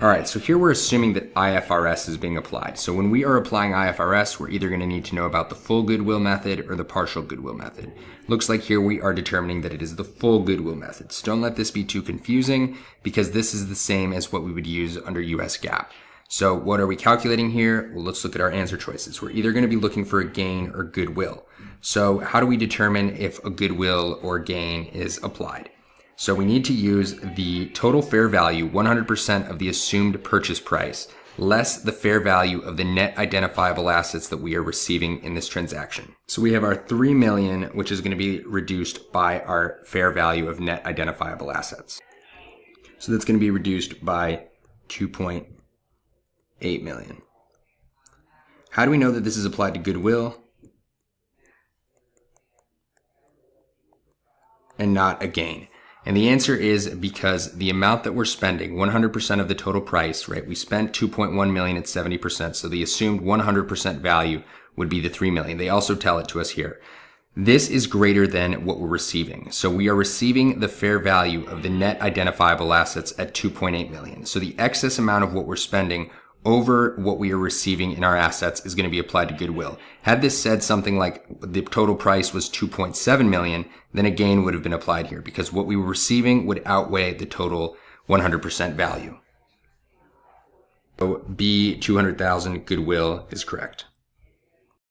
All right, so here we're assuming that IFRS is being applied. So when we are applying IFRS, we're either going to need to know about the full goodwill method or the partial goodwill method. Looks like here we are determining that it is the full goodwill method. So don't let this be too confusing because this is the same as what we would use under US GAAP. So what are we calculating here? Well, let's look at our answer choices. We're either going to be looking for a gain or goodwill. So how do we determine if a goodwill or gain is applied? So we need to use the total fair value, 100% of the assumed purchase price, less the fair value of the net identifiable assets that we are receiving in this transaction. So we have our $3 million, which is going to be reduced by our fair value of net identifiable assets. So that's going to be reduced by 2.8 million. How do we know that this is applied to goodwill and not a gain? And the answer is because the amount that we're spending, 100% of the total price, right? We spent 2.1 million at 70%. So the assumed 100% value would be the 3 million. They also tell it to us here. This is greater than what we're receiving. So we are receiving the fair value of the net identifiable assets at 2.8 million. So the excess amount of what we're spending over what we are receiving in our assets is going to be applied to goodwill. Had this said something like the total price was 2.7 million, then a gain would have been applied here because what we were receiving would outweigh the total 100% value. So B, 200,000 goodwill is correct.